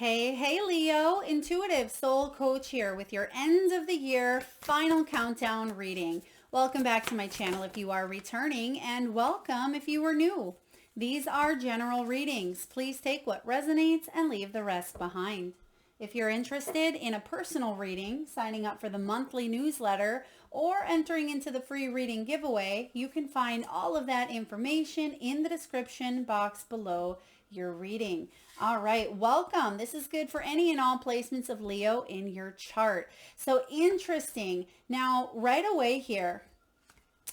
Hey, Leo, intuitive soul coach here with your end of the year final countdown reading. Welcome back to my channel if you are returning, and welcome if you were new. These are general readings. Please take what resonates and leave the rest behind. If you're interested in a personal reading, signing up for the monthly newsletter, or entering into the free reading giveaway, you can find all of that information in the description box below your reading. All right, welcome. This is good for any and all placements of Leo in your chart. So interesting. Now, right away here,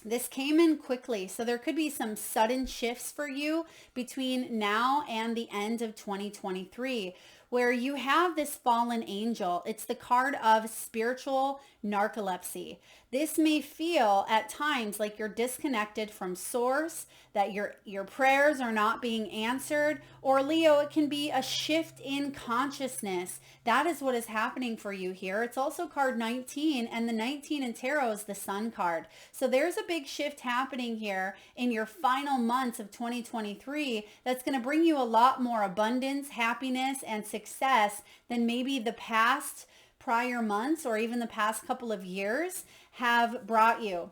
this came in quickly, so there could be some sudden shifts for you between now and the end of 2023, where you have this fallen angel. It's the card of spiritual narcolepsy. This may feel at times like you're disconnected from source, that your prayers are not being answered, or Leo, it can be a shift in consciousness. That is what is happening for you here. It's also card 19, and the 19 in tarot is the Sun card. So there's a big shift happening here in your final months of 2023 that's going to bring you a lot more abundance, happiness, and success than maybe the past prior months or even the past couple of years have brought you.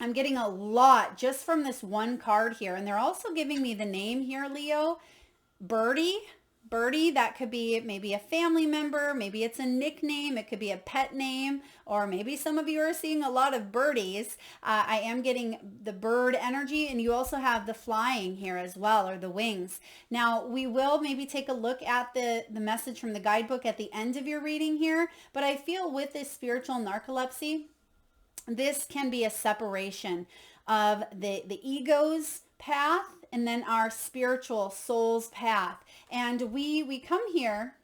I'm getting a lot just from this one card here. And they're also giving me the name here, Leo, Birdie. Birdie, that could be maybe a family member, maybe it's a nickname, it could be a pet name, or maybe some of you are seeing a lot of birdies. I am getting the bird energy, and you also have the flying here as well, or the wings. Now, we will maybe take a look at the message from the guidebook at the end of your reading here, but I feel with this spiritual narcolepsy, this can be a separation of the ego's path and then our spiritual soul's path. And we come here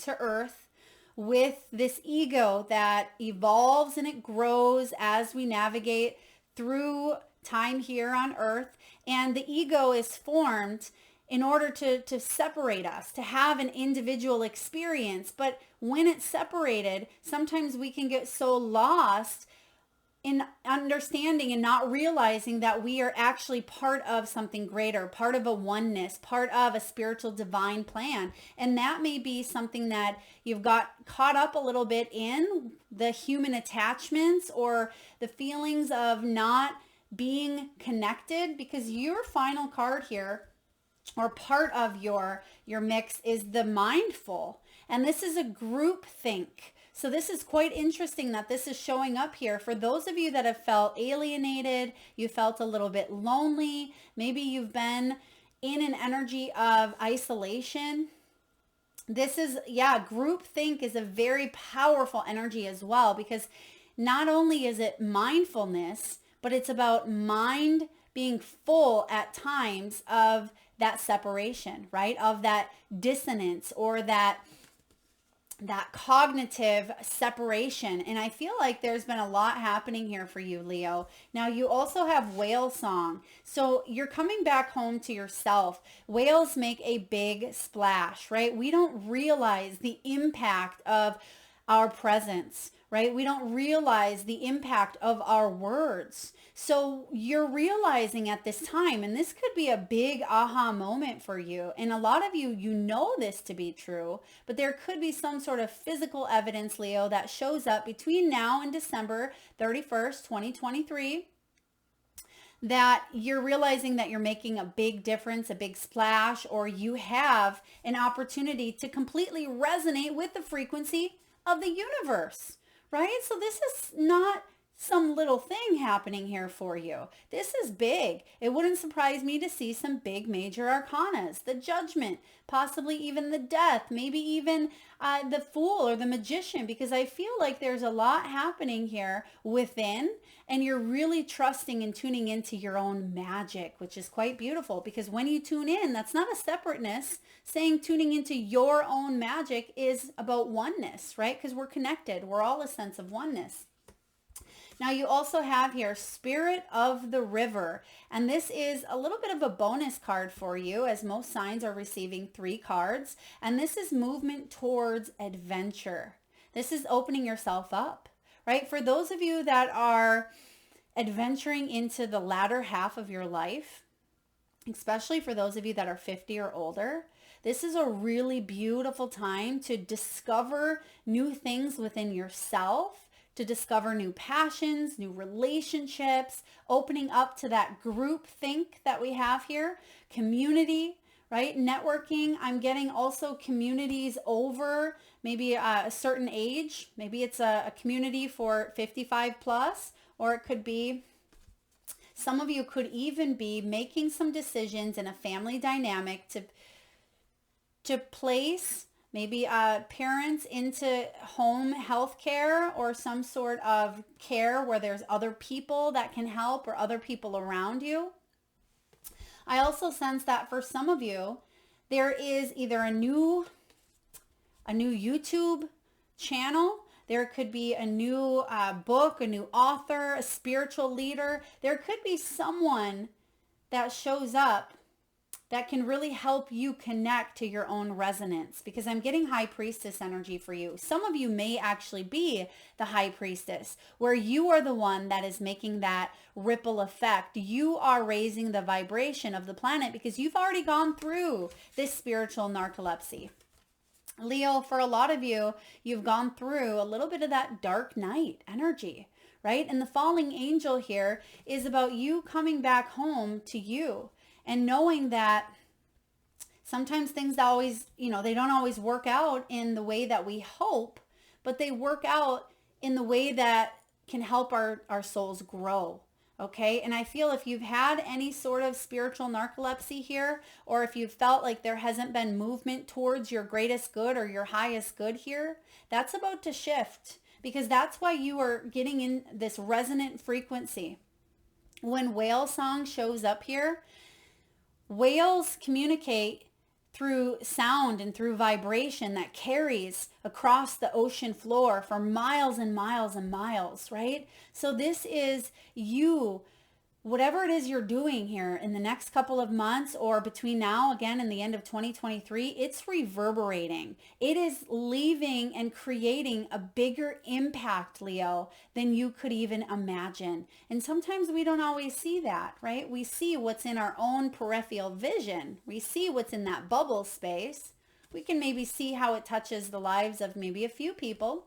to earth with this ego that evolves and it grows as we navigate through time here on earth. And the ego is formed in order to separate us, to have an individual experience. But when it's separated, sometimes we can get so lost in understanding and not realizing that we are actually part of something greater, part of a oneness, part of a spiritual divine plan. And that may be something that you've got caught up a little bit in, the human attachments or the feelings of not being connected, because your final card here, or part of your mix, is the mindful. And this is a group think. So this is quite interesting that this is showing up here. For those of you that have felt alienated, you felt a little bit lonely, maybe you've been in an energy of isolation. This is, group think is a very powerful energy as well, because not only is it mindfulness, but it's about mind being full at times of that separation, right? Of that dissonance or that cognitive separation. And I feel like there's been a lot happening here for you, Leo. Now, you also have whale song. So you're coming back home to yourself. Whales make a big splash, right? We don't realize the impact of our presence, right? We don't realize the impact of our words. So you're realizing at this time, and this could be a big aha moment for you. And a lot of you, you know this to be true, but there could be some sort of physical evidence, Leo, that shows up between now and December 31st, 2023, that you're realizing that you're making a big difference, a big splash, or you have an opportunity to completely resonate with the frequency of the universe, right? So this is not some little thing happening here for you. This is big. It wouldn't surprise me to see some big major arcanas, the Judgment, possibly even the Death, maybe even the Fool or the Magician, because I feel like there's a lot happening here within, and you're really trusting and tuning into your own magic, which is quite beautiful, because when you tune in, that's not a separateness. Saying tuning into your own magic is about oneness, right? Because we're connected. We're all a sense of oneness. Now you also have here Spirit of the River, and this is a little bit of a bonus card for you, as most signs are receiving 3 cards, and this is movement towards adventure. This is opening yourself up, right? For those of you that are adventuring into the latter half of your life, especially for those of you that are 50 or older, This is a really beautiful time to discover new things within yourself, to discover new passions, new relationships, opening up to that group think that we have here, community, right? Networking. I'm getting also communities over maybe a certain age. Maybe it's a community for 55 plus, or it could be, some of you could even be making some decisions in a family dynamic to place maybe parents into home health care or some sort of care where there's other people that can help or other people around you. I also sense that for some of you, there is either a new YouTube channel. There could be a new book, a new author, a spiritual leader. There could be someone that shows up that can really help you connect to your own resonance, because I'm getting high priestess energy for you. Some of you may actually be the high priestess, where you are the one that is making that ripple effect. You are raising the vibration of the planet because you've already gone through this spiritual narcolepsy. Leo, for a lot of you, you've gone through a little bit of that dark night energy, right? And the falling angel here is about you coming back home to you and knowing that sometimes things always, they don't always work out in the way that we hope, but they work out in the way that can help our souls grow. Okay. And I feel if you've had any sort of spiritual narcolepsy here, or if you've felt like there hasn't been movement towards your greatest good or your highest good here, that's about to shift, because that's why you are getting in this resonant frequency. When whale song shows up here, whales communicate through sound and through vibration that carries across the ocean floor for miles and miles and miles, right? So this is you, whatever it is you're doing here in the next couple of months or between now, again, and the end of 2023, it's reverberating. It is leaving and creating a bigger impact, Leo, than you could even imagine. And sometimes we don't always see that, right? We see what's in our own peripheral vision. We see what's in that bubble space. We can maybe see how it touches the lives of maybe a few people.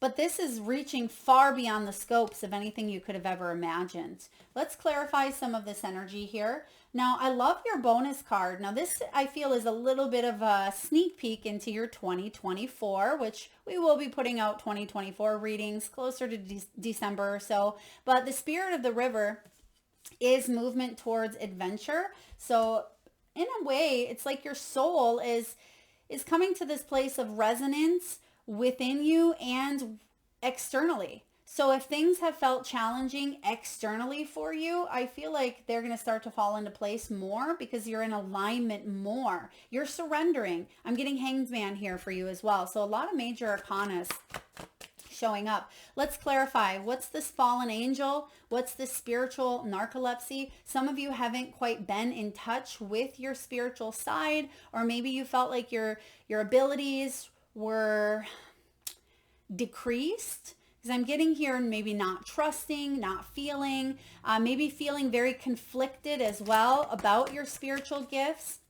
But this is reaching far beyond the scopes of anything you could have ever imagined. Let's clarify some of this energy here. Now, I love your bonus card. Now, this I feel is a little bit of a sneak peek into your 2024, which we will be putting out 2024 readings closer to December or so. But the spirit of the river is movement towards adventure. So in a way, it's like your soul is coming to this place of resonance within you and externally. So if things have felt challenging externally for you, I feel like they're going to start to fall into place more because you're in alignment more. You're surrendering. I'm getting Hanged Man here for you as well. So a lot of major arcanas showing up. Let's clarify. What's this fallen angel? What's this spiritual narcolepsy? Some of you haven't quite been in touch with your spiritual side, or maybe you felt like your abilities were decreased, because I'm getting here maybe not trusting, not feeling, maybe feeling very conflicted as well about your spiritual gifts.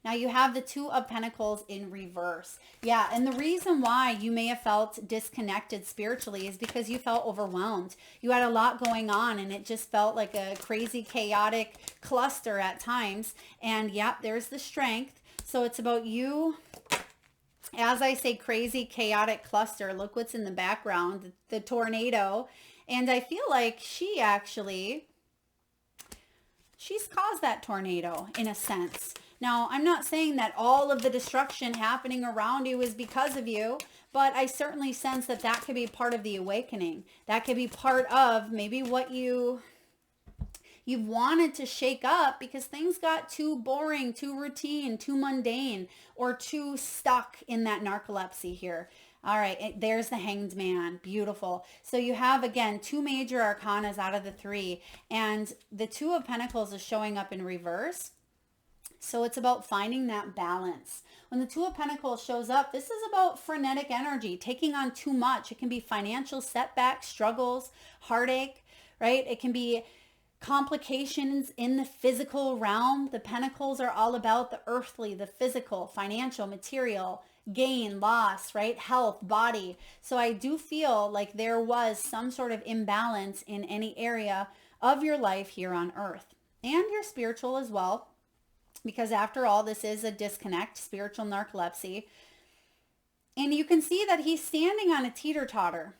Now you have the Two of Pentacles in reverse. Yeah, and the reason why you may have felt disconnected spiritually is because you felt overwhelmed. You had a lot going on and it just felt like a crazy, chaotic cluster at times. And yeah, there's the strength. So it's about you. As I say, crazy, chaotic cluster, look what's in the background, the tornado. And I feel like she's caused that tornado in a sense. Now, I'm not saying that all of the destruction happening around you is because of you, but I certainly sense that that could be part of the awakening. That could be part of maybe what you've wanted to shake up because things got too boring, too routine, too mundane, or too stuck in that narcolepsy here. All right, there's the Hanged Man. Beautiful. So you have, again, two major arcanas out of the three, and the Two of Pentacles is showing up in reverse. So it's about finding that balance. When the Two of Pentacles shows up, this is about frenetic energy, taking on too much. It can be financial setbacks, struggles, heartache, right? It can be complications in the physical realm. The pentacles are all about the earthly, the physical, financial, material, gain, loss, right? Health, body. So I do feel like there was some sort of imbalance in any area of your life here on earth, and your spiritual as well, because after all, this is a disconnect, spiritual narcolepsy. And you can see that he's standing on a teeter-totter.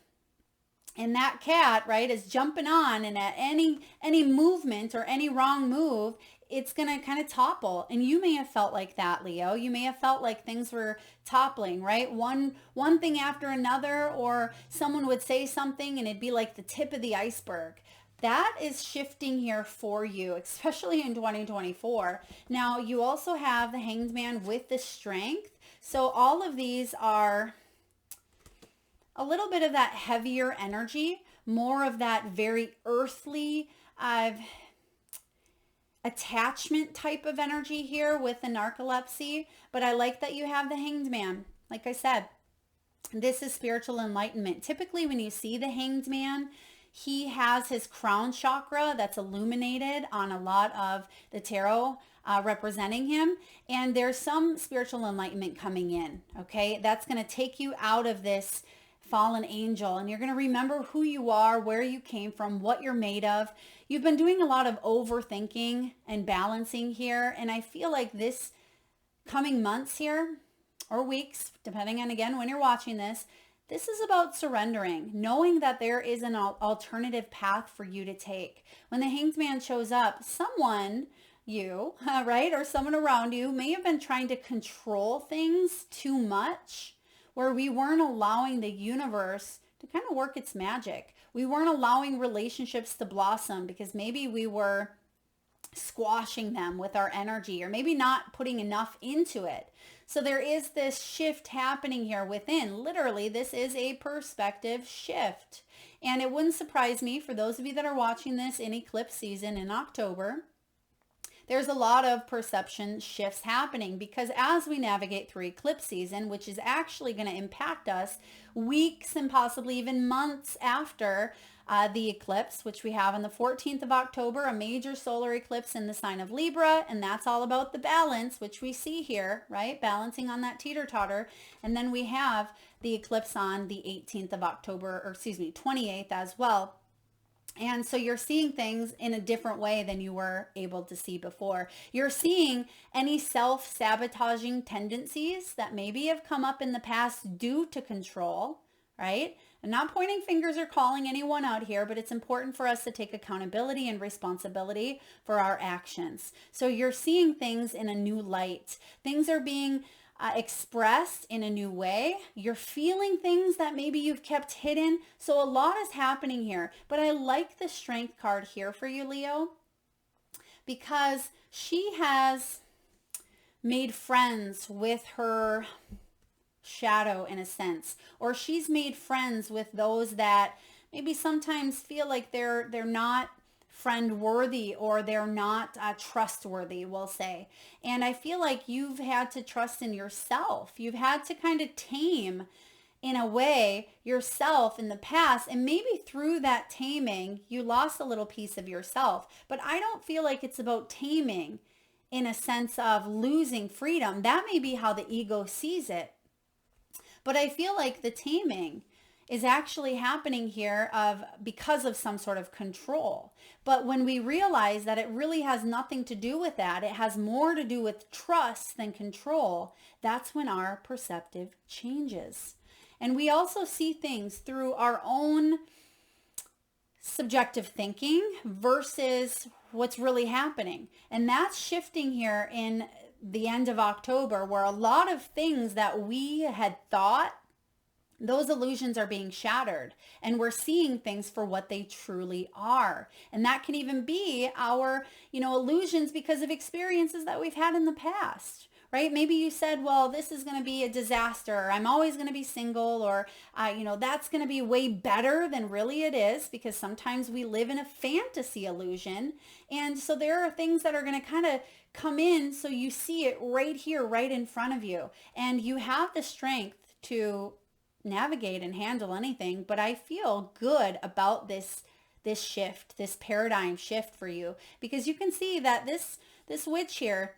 And that cat, right, is jumping on, and at any movement or any wrong move, it's going to kind of topple. And you may have felt like that, Leo. You may have felt like things were toppling, right? One thing after another, or someone would say something and it'd be like the tip of the iceberg. That is shifting here for you, especially in 2024. Now, you also have the Hanged Man with the Strength. So all of these are a little bit of that heavier energy, more of that very earthly attachment type of energy here with the narcolepsy. But I like that you have the Hanged Man. Like I said, this is spiritual enlightenment. Typically when you see the Hanged Man, he has his crown chakra that's illuminated on a lot of the tarot representing him. And there's some spiritual enlightenment coming in, okay? That's going to take you out of this fallen angel, and you're going to remember who you are, where you came from, what you're made of. You've been doing a lot of overthinking and balancing here, and I feel like this coming months here, or weeks, depending on, again, when you're watching this, this is about surrendering, knowing that there is an alternative path for you to take. When the Hanged Man shows up, someone, you, right, or someone around you may have been trying to control things too much, where we weren't allowing the universe to kind of work its magic. We weren't allowing relationships to blossom because maybe we were squashing them with our energy, or maybe not putting enough into it. So there is this shift happening here within. Literally, this is a perspective shift. And it wouldn't surprise me, for those of you that are watching this in eclipse season in October, there's a lot of perception shifts happening, because as we navigate through eclipse season, which is actually going to impact us weeks and possibly even months after the eclipse, which we have on the 14th of October, a major solar eclipse in the sign of Libra, and that's all about the balance, which we see here, right? Balancing on that teeter-totter. And then we have the eclipse on the 18th of October, or excuse me, 28th as well. And so you're seeing things in a different way than you were able to see before. You're seeing any self-sabotaging tendencies that maybe have come up in the past due to control, right? I'm not pointing fingers or calling anyone out here, but it's important for us to take accountability and responsibility for our actions. So you're seeing things in a new light. Things are being expressed in a new way. You're feeling things that maybe you've kept hidden. So a lot is happening here. But I like the Strength card here for you, Leo, because she has made friends with her shadow in a sense, or she's made friends with those that maybe sometimes feel like they're not friend worthy, or they're not trustworthy, we'll say. And I feel like you've had to trust in yourself. You've had to kind of tame, in a way, yourself in the past. And maybe through that taming, you lost a little piece of yourself. But I don't feel like it's about taming in a sense of losing freedom. That may be how the ego sees it. But I feel like the taming is actually happening here because of some sort of control. But when we realize that it really has nothing to do with that, it has more to do with trust than control, that's when our perceptive changes. And we also see things through our own subjective thinking versus what's really happening. And that's shifting here in the end of October, where a lot of things that we had thought, those illusions are being shattered, and we're seeing things for what they truly are. And that can even be our, illusions because of experiences that we've had in the past, right? Maybe you said, well, this is going to be a disaster, or I'm always going to be single, or, that's going to be way better than really it is, because sometimes we live in a fantasy illusion. And so there are things that are going to kind of come in, so you see it right here, right in front of you. And you have the strength to navigate and handle anything. But I feel good about this this shift, this paradigm shift for you, because you can see that this witch here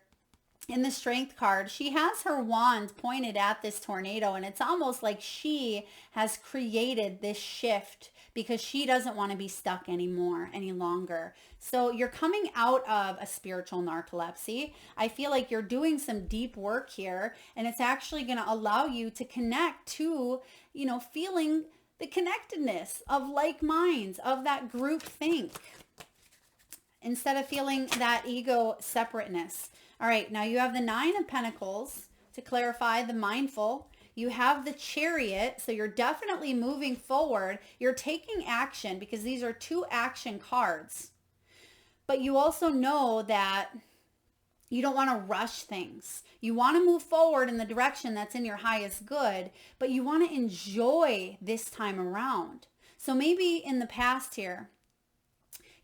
in the Strength card, she has her wand pointed at this tornado, and it's almost like she has created this shift because she doesn't want to be stuck anymore, any longer. So you're coming out of a spiritual narcolepsy. I feel like you're doing some deep work here, and it's actually going to allow you to connect to, feeling the connectedness of like minds, of that group think, instead of feeling that ego separateness. All right, now you have the Nine of Pentacles to clarify the mindful. You have the Chariot, so you're definitely moving forward. You're taking action because these are two action cards. But you also know that you don't want to rush things. You want to move forward in the direction that's in your highest good, but you want to enjoy this time around. So maybe in the past here,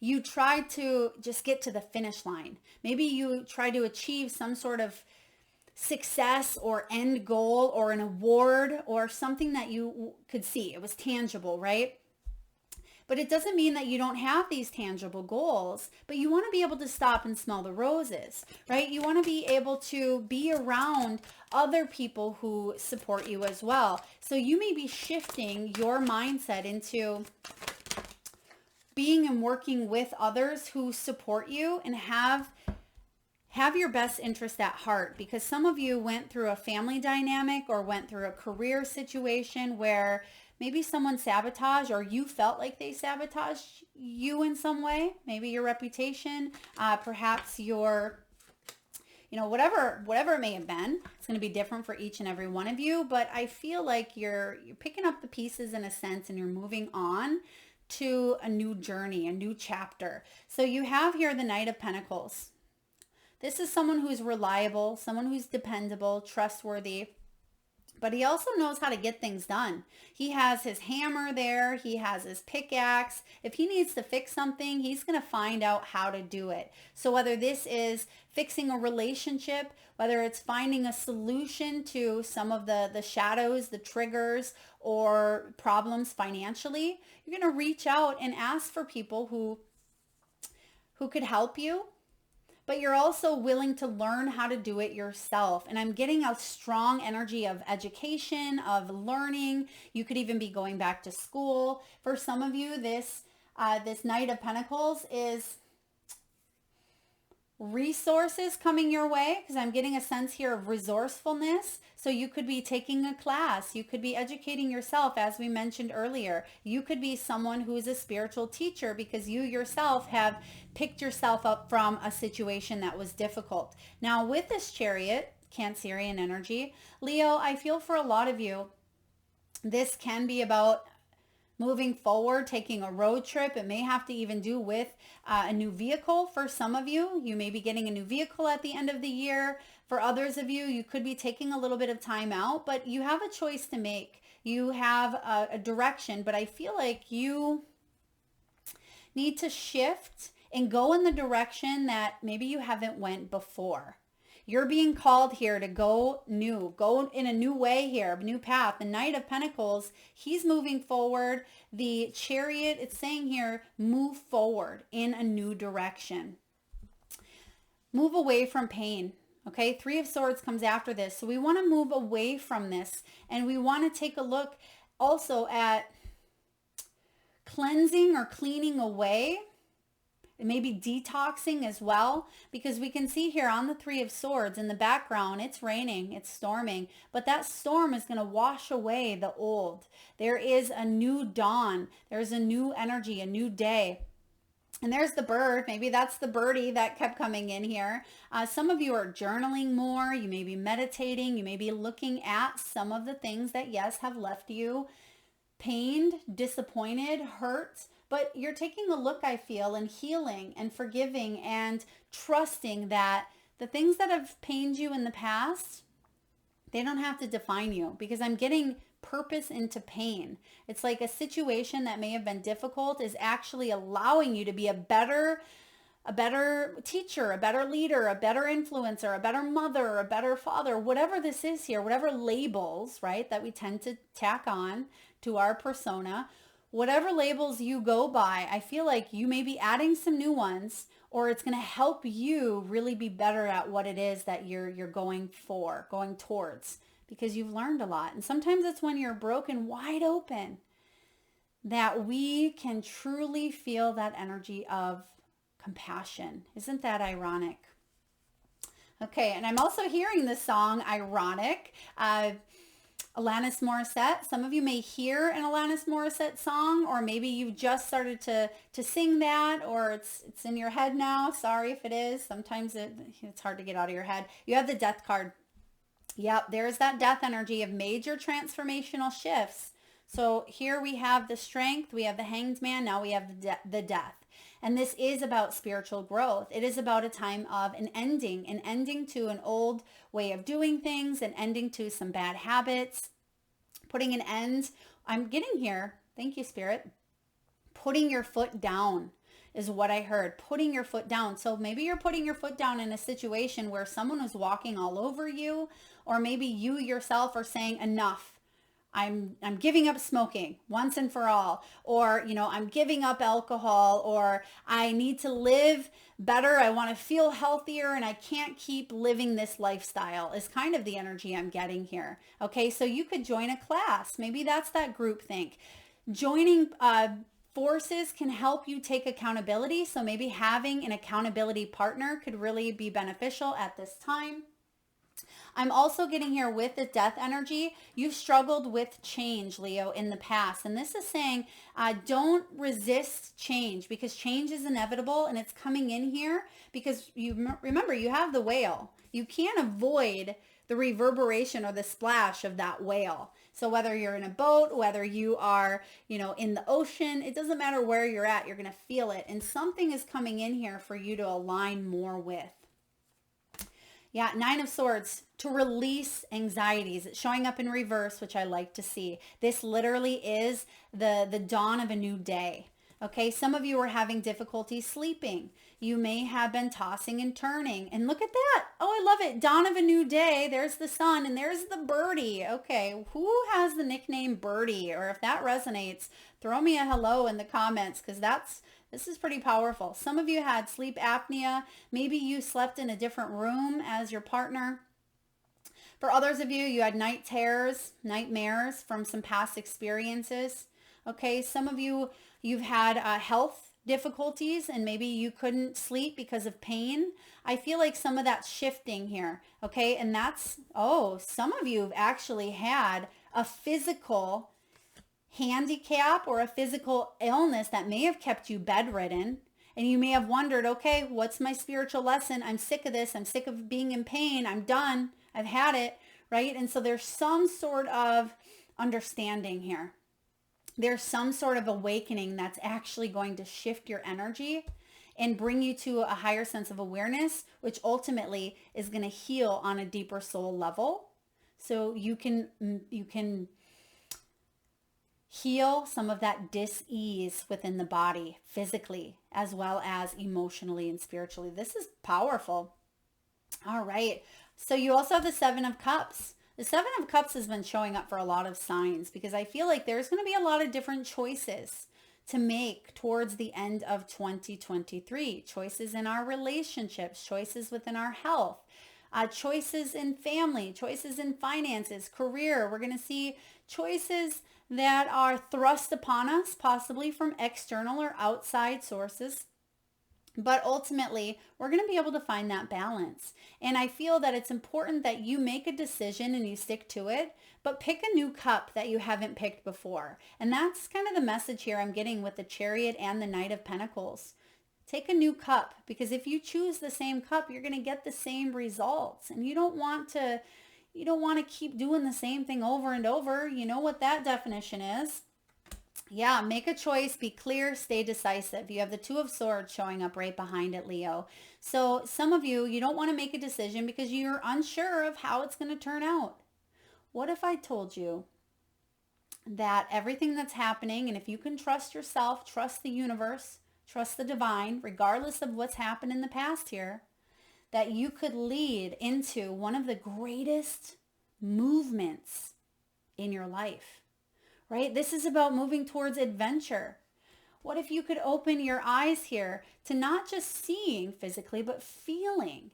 you tried to just get to the finish line. Maybe you tried to achieve some sort of success or end goal or an award or something that you could see. It was tangible, right? But it doesn't mean that you don't have these tangible goals, but you want to be able to stop and smell the roses, right? You want to be able to be around other people who support you as well. So you may be shifting your mindset into being and working with others who support you and have your best interest at heart, because some of you went through a family dynamic or went through a career situation where maybe someone sabotaged, or you felt like they sabotaged you in some way. Maybe your reputation, perhaps your, whatever it may have been. It's going to be different for each and every one of you, but I feel like you're picking up the pieces in a sense, and you're moving on to a new journey, a new chapter. So you have here the Knight of Pentacles. This is someone who's reliable, someone who's dependable, trustworthy, but he also knows how to get things done. He has his hammer there. He has his pickaxe. If he needs to fix something, he's going to find out how to do it. So whether this is fixing a relationship, whether it's finding a solution to some of the shadows, the triggers, or problems financially, you're going to reach out and ask for people who could help you. But you're also willing to learn how to do it yourself. And I'm getting a strong energy of education, of learning. You could even be going back to school. For some of you, this Knight of Pentacles is resources coming your way, because I'm getting a sense here of resourcefulness. So you could be taking a class. You could be educating yourself, as we mentioned earlier. You could be someone who is a spiritual teacher because you yourself have picked yourself up from a situation that was difficult. Now with this Chariot, Cancerian energy, Leo, I feel for a lot of you, this can be about moving forward, taking a road trip. It may have to even do with a new vehicle. For some of you, you may be getting a new vehicle at the end of the year. For others of you, you could be taking a little bit of time out, but you have a choice to make. You have a direction, but I feel like you need to shift and go in the direction that maybe you haven't went before. You're being called here to go new, go in a new way here, a new path. The Knight of Pentacles, he's moving forward. The Chariot, it's saying here, move forward in a new direction. Move away from pain. Okay, Three of Swords comes after this. So we want to move away from this, and we want to take a look also at cleansing or cleaning away. It may be detoxing as well, because we can see here on the Three of Swords in the background, it's raining, it's storming, but that storm is going to wash away the old. There is a new dawn. There's a new energy, a new day. And there's the bird. Maybe that's the birdie that kept coming in here. Some of you are journaling more. You may be meditating. You may be looking at some of the things that, yes, have left you pained, disappointed, hurt. But you're taking a look, I feel, and healing and forgiving and trusting that the things that have pained you in the past, they don't have to define you, because I'm getting purpose into pain. It's like a situation that may have been difficult is actually allowing you to be a better teacher, a better leader, a better influencer, a better mother, a better father, whatever this is here, whatever labels, right, that we tend to tack on to our persona. whatever labels you go by, I feel like you may be adding some new ones, or it's going to help you really be better at what it is that you're going towards, because you've learned a lot. And sometimes it's when you're broken wide open that we can truly feel that energy of compassion. Isn't that ironic? Okay, and I'm also hearing the song Ironic. Alanis Morissette. Some of you may hear an Alanis Morissette song, or maybe you've just started to sing that, or it's in your head now. Sorry if it is. Sometimes it's hard to get out of your head. You have the death card. Yep, there's that death energy of major transformational shifts. So here we have the strength, we have the hanged man, now we have the death. And this is about spiritual growth. It is about a time of an ending to an old way of doing things, an ending to some bad habits, putting an end. I'm getting here. Thank you, Spirit. Putting your foot down is what I heard. Putting your foot down. So maybe you're putting your foot down in a situation where someone was walking all over you, or maybe you yourself are saying enough. I'm giving up smoking once and for all, or, I'm giving up alcohol, or I need to live better. I want to feel healthier and I can't keep living this lifestyle is kind of the energy I'm getting here. Okay. So you could join a class. Maybe that's that group think. Joining, forces can help you take accountability. So maybe having an accountability partner could really be beneficial at this time. I'm also getting here with the death energy. You've struggled with change, Leo, in the past. And this is saying don't resist change, because change is inevitable and it's coming in here because remember, you have the whale. You can't avoid the reverberation or the splash of that whale. So whether you're in a boat, whether you are, in the ocean, it doesn't matter where you're at, you're going to feel it. And something is coming in here for you to align more with. Yeah, Nine of Swords, to release anxieties. It's showing up in reverse, which I like to see. This literally is the dawn of a new day. Okay, some of you are having difficulty sleeping. You may have been tossing and turning. And look at that. Oh, I love it. Dawn of a new day. There's the sun and there's the birdie. Okay, who has the nickname Birdie? Or if that resonates, throw me a hello in the comments, because this is pretty powerful. Some of you had sleep apnea. Maybe you slept in a different room as your partner. For others of you, you had night terrors, nightmares from some past experiences. Okay, some of you, you've had health difficulties and maybe you couldn't sleep because of pain. I feel like some of that's shifting here. Okay, and some of you have actually had a physical handicap or a physical illness that may have kept you bedridden, and you may have wondered, okay, what's my spiritual lesson? I'm sick of this. I'm sick of being in pain. I'm done. I've had it, right? And so there's some sort of understanding here. There's some sort of awakening that's actually going to shift your energy and bring you to a higher sense of awareness, which ultimately is going to heal on a deeper soul level. So you can heal some of that dis-ease within the body physically as well as emotionally and spiritually. This is powerful. All right. So you also have the Seven of Cups. The Seven of Cups has been showing up for a lot of signs, because I feel like there's going to be a lot of different choices to make towards the end of 2023. Choices in our relationships, choices within our health, choices in family, choices in finances, career. We're going to see choices that are thrust upon us, possibly from external or outside sources. But ultimately, we're going to be able to find that balance. And I feel that it's important that you make a decision and you stick to it, but pick a new cup that you haven't picked before. And that's kind of the message here I'm getting with the Chariot and the Knight of Pentacles. Take a new cup, because if you choose the same cup, you're going to get the same results. And you don't want to keep doing the same thing over and over. You know what that definition is. Yeah, make a choice, be clear, stay decisive. You have the Two of Swords showing up right behind it, Leo. So some of you, you don't want to make a decision because you're unsure of how it's going to turn out. What if I told you that everything that's happening, and if you can trust yourself, trust the universe, trust the divine, regardless of what's happened in the past here, that you could lead into one of the greatest movements in your life, right? This is about moving towards adventure. What if you could open your eyes here to not just seeing physically, but feeling?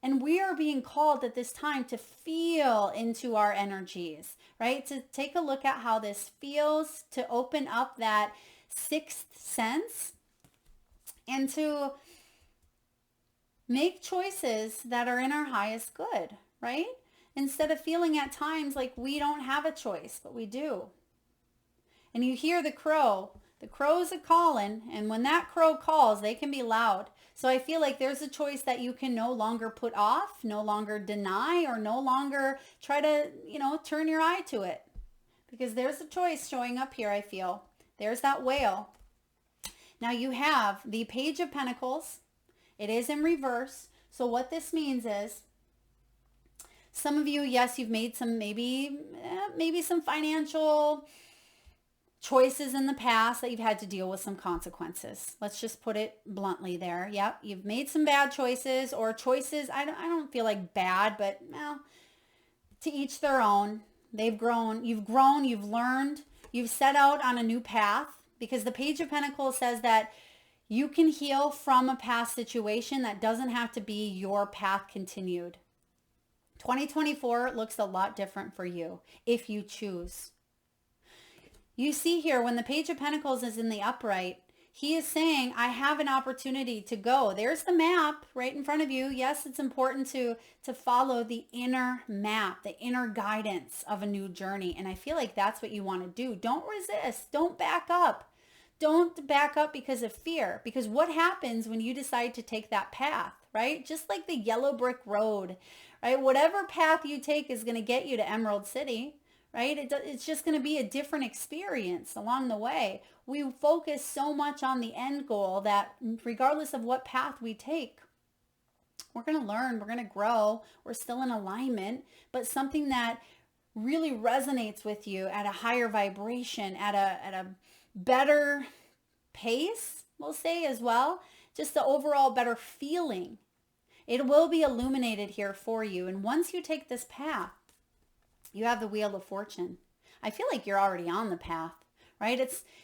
And we are being called at this time to feel into our energies, right? To take a look at how this feels, to open up that sixth sense, and to make choices that are in our highest good, right? Instead of feeling at times like we don't have a choice, but we do. And you hear the crow. The crow's a calling, and when that crow calls, they can be loud. So I feel like there's a choice that you can no longer put off, no longer deny, or no longer try to, turn your eye to it. Because there's a choice showing up here, I feel. There's that whale. Now you have the Page of Pentacles. It is in reverse. So what this means is, some of you, yes, you've made some maybe some financial choices in the past that you've had to deal with some consequences. Let's just put it bluntly there. Yep, you've made some bad choices, or choices, I don't feel like bad, but to each their own. You've grown, you've learned, you've set out on a new path, because the Page of Pentacles says that you can heal from a past situation. That doesn't have to be your path continued. 2024 looks a lot different for you if you choose. You see here, when the Page of Pentacles is in the upright, he is saying, I have an opportunity to go. There's the map right in front of you. Yes, it's important to follow the inner map, the inner guidance of a new journey. And I feel like that's what you want to do. Don't resist. Don't back up. Don't back up because of fear. Because what happens when you decide to take that path, right? Just like the yellow brick road, right? Whatever path you take is going to get you to Emerald City, right? It's just going to be a different experience along the way. We focus so much on the end goal that regardless of what path we take, we're going to learn, we're going to grow, we're still in alignment, but something that really resonates with you at a higher vibration, at a better pace, we'll say as well, just the overall better feeling. It will be illuminated here for you. And once you take this path, you have the Wheel of Fortune. I feel like you're already on the path, right?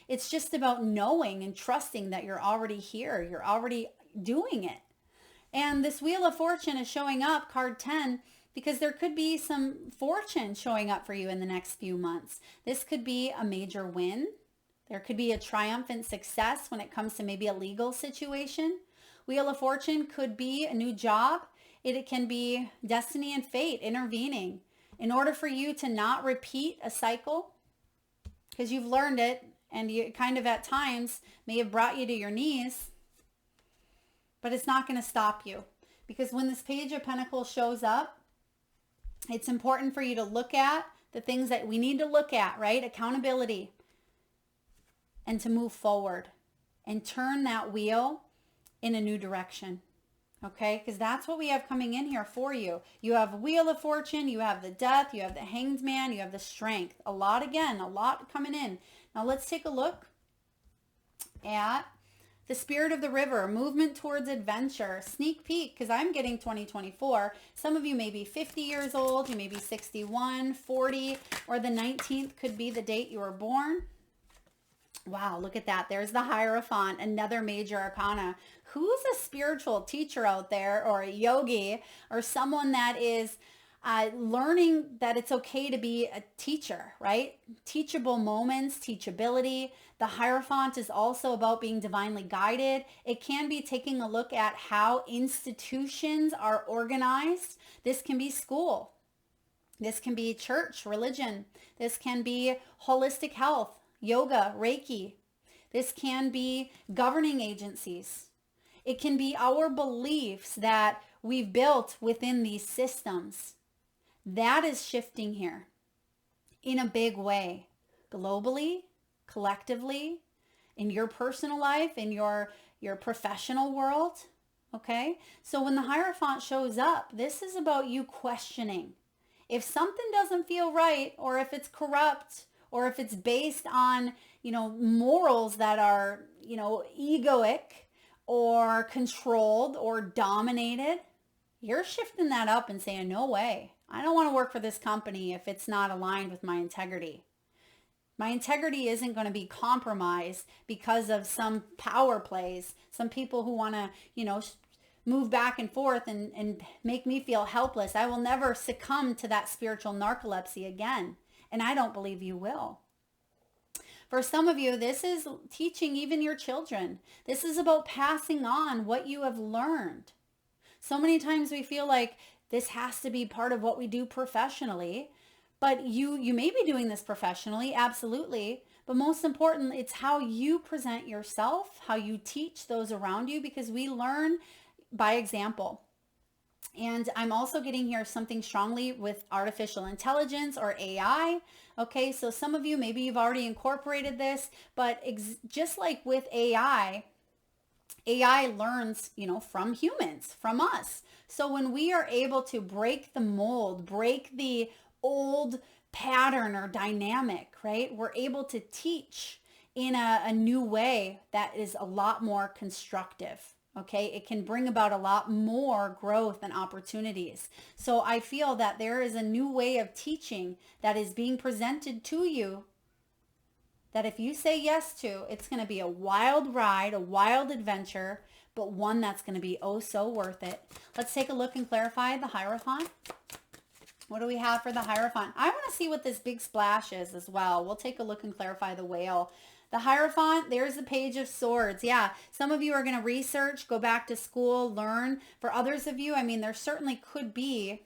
It's just about knowing and trusting that you're already here. You're already doing it. And this Wheel of Fortune is showing up, card 10, because there could be some fortune showing up for you in the next few months. This could be a major win. There could be a triumphant success when it comes to maybe a legal situation. Wheel of Fortune could be a new job. It can be destiny and fate intervening in order for you to not repeat a cycle, because you've learned it and you kind of at times may have brought you to your knees, but it's not going to stop you. Because when this Page of Pentacles shows up, it's important for you to look at the things that we need to look at, right? Accountability, and to move forward and turn that wheel in a new direction. Okay, because that's what we have coming in here for you. You have Wheel of Fortune, you have the Death, you have the Hanged Man, you have the Strength. A lot coming in. Now let's take a look at the Spirit of the River, movement towards adventure, sneak peek, because I'm getting 2024. Some of you may be 50 years old, you may be 61, 40, or the 19th could be the date you were born. Wow, look at that. There's the Hierophant, another major arcana. Who's a spiritual teacher out there, or a yogi, or someone that is learning that it's okay to be a teacher, right? Teachable moments, teachability. The Hierophant is also about being divinely guided. It can be taking a look at how institutions are organized. This can be school. This can be church, religion. This can be holistic health, yoga, Reiki. This can be governing agencies. It can be our beliefs that we've built within these systems. That is shifting here in a big way, globally, collectively, in your personal life, in your professional world. Okay? So when the Hierophant shows up, this is about you questioning. If something doesn't feel right, or if it's corrupt, or if it's based on, morals that are, egoic or controlled or dominated, you're shifting that up and saying, no way. I don't want to work for this company if it's not aligned with my integrity. My integrity isn't going to be compromised because of some power plays, some people who want to, move back and forth and make me feel helpless. I will never succumb to that spiritual narcolepsy again. And I don't believe you will. For some of you, this is teaching even your children. This is about passing on what you have learned. So many times we feel like this has to be part of what we do professionally, but you may be doing this professionally, absolutely. But most important, it's how you present yourself, how you teach those around you, because we learn by example. And I'm also getting here something strongly with artificial intelligence or AI. Okay, so some of you, maybe you've already incorporated this, but just like with AI learns, from humans, from us. So when we are able to break the mold, break the old pattern or dynamic, right? We're able to teach in a new way that is a lot more constructive. Okay, it can bring about a lot more growth and opportunities. So I feel that there is a new way of teaching that is being presented to you that if you say yes to, it's going to be a wild ride, a wild adventure, but one that's going to be oh so worth it. Let's take a look and clarify the Hierophant. What do we have for the Hierophant? I want to see what this big splash is as well. We'll take a look and clarify the Whale. The Hierophant, there's the Page of Swords. Yeah, some of you are going to research, go back to school, learn. For others of you, there certainly could be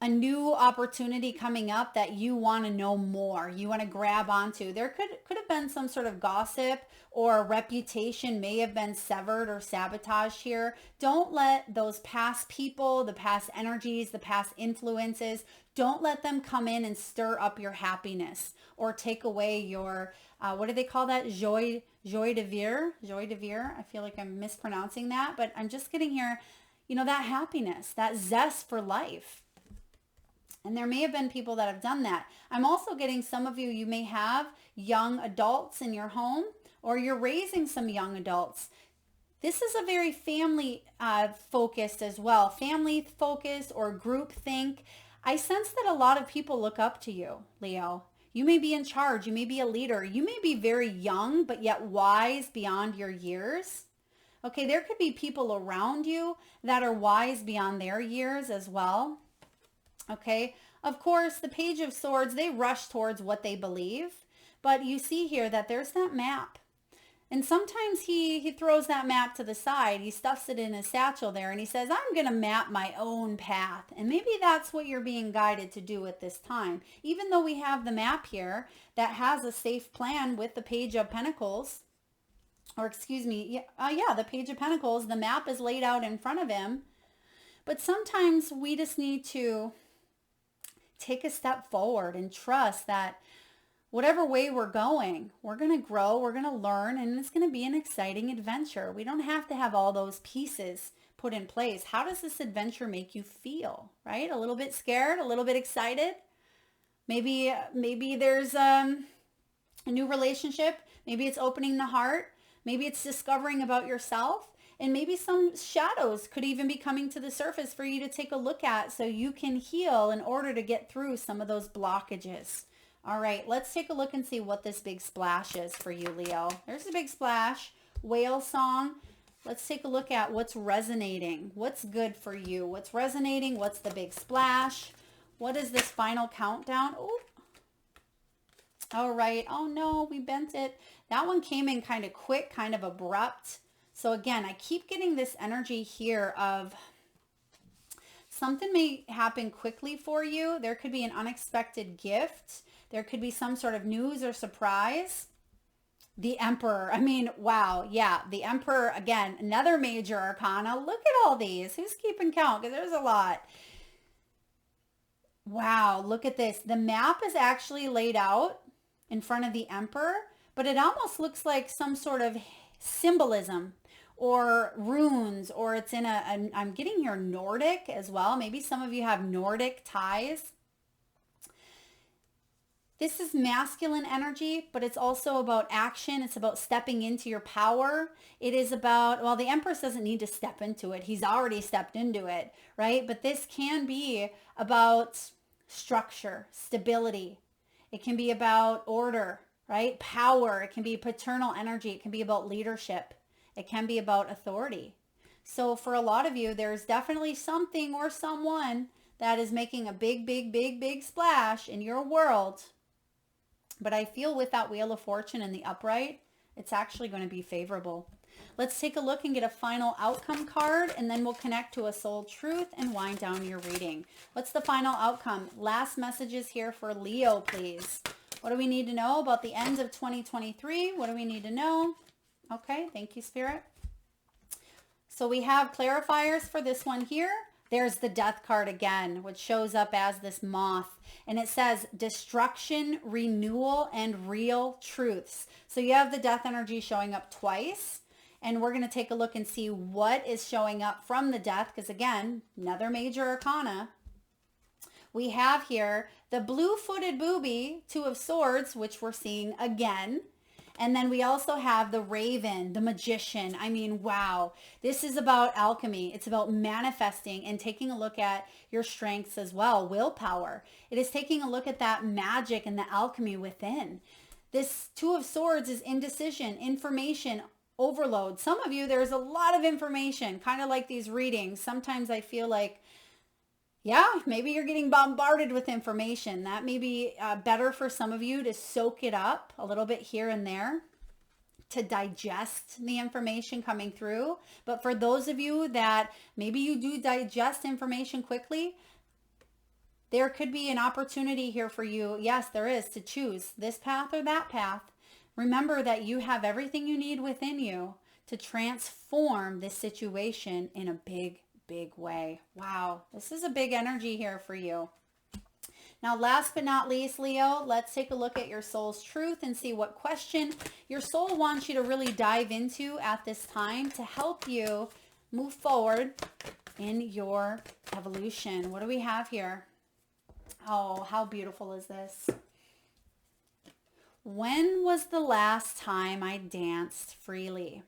a new opportunity coming up that you want to know more, you want to grab onto. There could have been some sort of gossip or reputation may have been severed or sabotaged here. Don't let those past people, the past energies, the past influences, don't let them come in and stir up your happiness or take away your, what do they call that? Joie de vivre? Joie de vivre. I feel like I'm mispronouncing that, but I'm just getting here, that happiness, that zest for life. And there may have been people that have done that. I'm also getting some of you may have young adults in your home or you're raising some young adults. This is a very family focused as well. Family focused or group think. I sense that a lot of people look up to you, Leo. You may be in charge. You may be a leader. You may be very young, but yet wise beyond your years. Okay, there could be people around you that are wise beyond their years as well. Okay, of course, the Page of Swords, they rush towards what they believe, but you see here that there's that map. And sometimes he throws that map to the side. He stuffs it in his satchel there and he says, I'm going to map my own path. And maybe that's what you're being guided to do at this time. Even though we have the map here that has a safe plan with the Page of Pentacles, or excuse me, the Page of Pentacles, the map is laid out in front of him. But sometimes we just need to take a step forward and trust that whatever way we're going, we're going to grow, we're going to learn, and it's going to be an exciting adventure. We don't have to have all those pieces put in place. How does this adventure make you feel, right? A little bit scared, a little bit excited. Maybe there's a new relationship. Maybe it's opening the heart. Maybe it's discovering about yourself. And maybe some shadows could even be coming to the surface for you to take a look at so you can heal in order to get through some of those blockages. All right, let's take a look and see what this big splash is for you, Leo. There's a big splash, whale song. Let's take a look at what's resonating. What's good for you? What's resonating? What's the big splash? What is this final countdown? Oh, all right. Oh no, we bent it. That one came in kind of quick, kind of abrupt. So again, I keep getting this energy here of something may happen quickly for you. There could be an unexpected gift. There could be some sort of news or surprise. The Emperor. Wow. Yeah. The Emperor, again, another major arcana. Look at all these. Who's keeping count? Because there's a lot. Wow. Look at this. The map is actually laid out in front of the Emperor, but it almost looks like some sort of symbolism or runes, or it's in I'm getting here Nordic as well. Maybe some of you have Nordic ties. This is masculine energy, but it's also about action. It's about stepping into your power. It is about, well, the Empress doesn't need to step into it. He's already stepped into it, right? But this can be about structure, stability. It can be about order, right? Power. It can be paternal energy. It can be about leadership. It can be about authority. So for a lot of you, there's definitely something or someone that is making a big, big, big, big splash in your world. But I feel with that Wheel of Fortune in the upright, it's actually going to be favorable. Let's take a look and get a final outcome card, and then we'll connect to a soul truth and wind down your reading. What's the final outcome? Last messages here for Leo, please. What do we need to know about the end of 2023? What do we need to know? Okay, thank you, Spirit. So we have clarifiers for this one here. There's the Death card again, which shows up as this moth. And it says destruction, renewal, and real truths. So you have the Death energy showing up twice. And we're going to take a look and see what is showing up from the Death. Because again, another major arcana. We have here the blue-footed booby, Two of Swords, which we're seeing again. And then we also have the Raven, the Magician. I mean, wow. This is about alchemy. It's about manifesting and taking a look at your strengths as well. Willpower. It is taking a look at that magic and the alchemy within. This Two of Swords is indecision, information overload. Some of you, there's a lot of information, kind of like these readings. Sometimes I feel like, yeah, maybe you're getting bombarded with information. That may be better for some of you to soak it up a little bit here and there to digest the information coming through. But for those of you that maybe you do digest information quickly, there could be an opportunity here for you. Yes, there is, to choose this path or that path. Remember that you have everything you need within you to transform this situation in a big way. Wow, this is a big energy here for you. Now, last but not least, Leo, let's take a look at your soul's truth and see what question your soul wants you to really dive into at this time to help you move forward in your evolution. What do we have here? Oh, how beautiful is this? When was the last time I danced freely?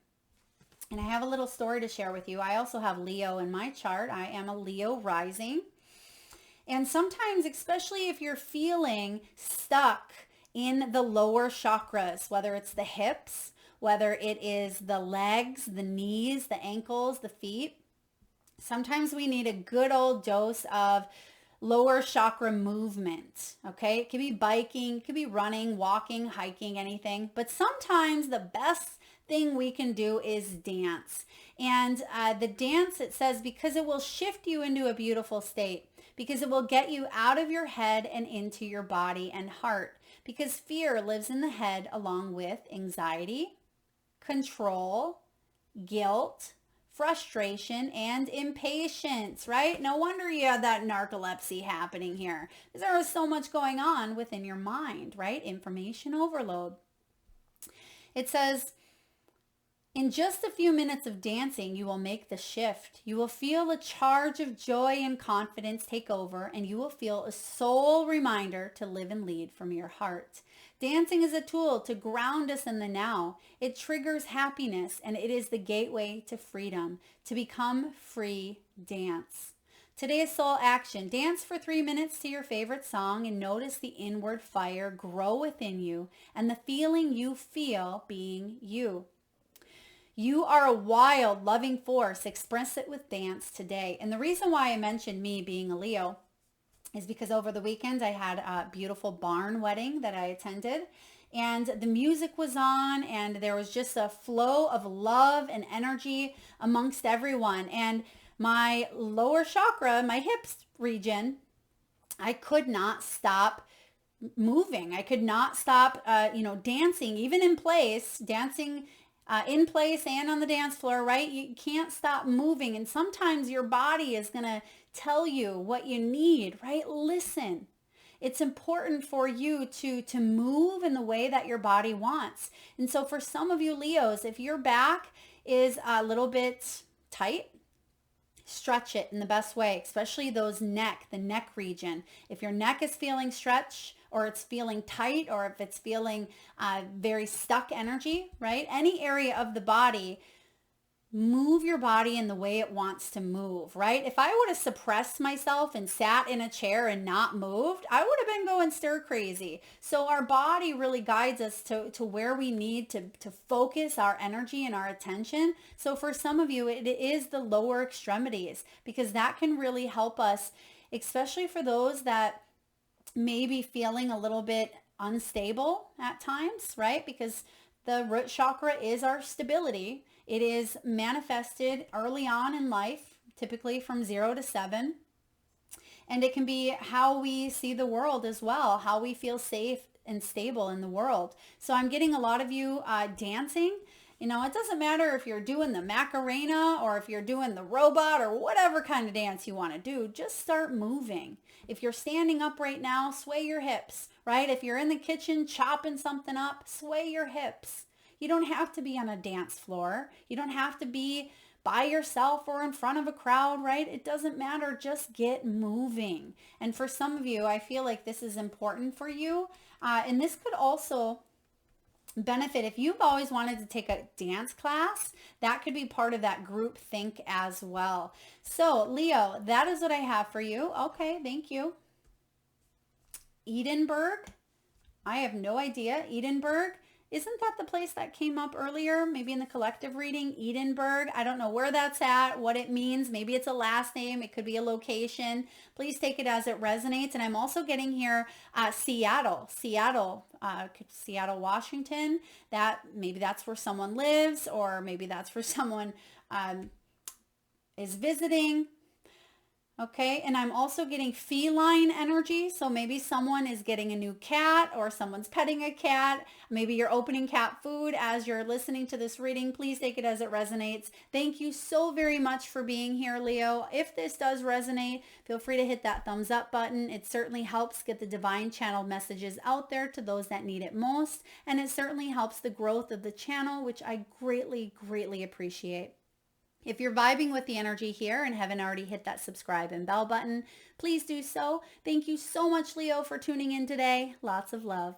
And I have a little story to share with you. I also have Leo in my chart. I am a Leo rising. And sometimes, especially if you're feeling stuck in the lower chakras, whether it's the hips, whether it is the legs, the knees, the ankles, the feet, sometimes we need a good old dose of lower chakra movement. Okay, it could be biking, it could be running, walking, hiking, anything. But sometimes the best thing we can do is dance. And the dance, it says, because it will shift you into a beautiful state, because it will get you out of your head and into your body and heart, because fear lives in the head along with anxiety, control, guilt, frustration, and impatience, right? No wonder you had that narcolepsy happening here, because there was so much going on within your mind, right? Information overload. It says, in just a few minutes of dancing, you will make the shift. You will feel a charge of joy and confidence take over, and you will feel a soul reminder to live and lead from your heart. Dancing is a tool to ground us in the now. It triggers happiness, and it is the gateway to freedom. To become free, dance. Today's soul action. Dance for 3 minutes to your favorite song and notice the inward fire grow within you and the feeling you feel being you. You are a wild, loving force. Express it with dance today. And the reason why I mentioned me being a Leo is because over the weekend I had a beautiful barn wedding that I attended, and the music was on, and there was just a flow of love and energy amongst everyone. And my lower chakra, my hips region, I could not stop moving. I could not stop, dancing, even in place, dancing in place and on the dance floor, right? You can't stop moving. And sometimes your body is going to tell you what you need, right? Listen. It's important for you to move in the way that your body wants. And so for some of you Leos, if your back is a little bit tight, stretch it in the best way, especially the neck region. If your neck is feeling stretched, or it's feeling tight, or if it's feeling very stuck energy, right? Any area of the body, move your body in the way it wants to move, right? If I would have suppressed myself and sat in a chair and not moved, I would have been going stir crazy. So our body really guides us to where we need to focus our energy and our attention. So for some of you, it is the lower extremities, because that can really help us, especially for those that may be feeling a little bit unstable at times, right? Because the root chakra is our stability. It is manifested early on in life, typically from 0 to 7. And it can be how we see the world as well, how we feel safe and stable in the world. So I'm getting a lot of you dancing. You know, it doesn't matter if you're doing the Macarena or if you're doing the robot or whatever kind of dance you want to do, just start moving. If you're standing up right now, sway your hips, right? If you're in the kitchen chopping something up, sway your hips. You don't have to be on a dance floor. You don't have to be by yourself or in front of a crowd, right? It doesn't matter. Just get moving. And for some of you, I feel like this is important for you. And this could also benefit if you've always wanted to take a dance class. That could be part of that group think as well. So Leo, that is what I have for you. Okay, thank you. Edinburgh, I have no idea. Edinburgh, isn't that the place that came up earlier? Maybe in the collective reading, Edinburgh. I don't know where that's at, what it means. Maybe it's a last name. It could be a location. Please take it as it resonates. And I'm also getting here Seattle, Washington. Maybe that's where someone lives, or maybe that's where someone is visiting. Okay, and I'm also getting feline energy. So maybe someone is getting a new cat, or someone's petting a cat. Maybe you're opening cat food as you're listening to this reading. Please take it as it resonates. Thank you so very much for being here, Leo. If this does resonate, feel free to hit that thumbs up button. It certainly helps get the divine channel messages out there to those that need it most. And it certainly helps the growth of the channel, which I greatly, greatly appreciate. If you're vibing with the energy here and haven't already hit that subscribe and bell button, please do so. Thank you so much, Leo, for tuning in today. Lots of love.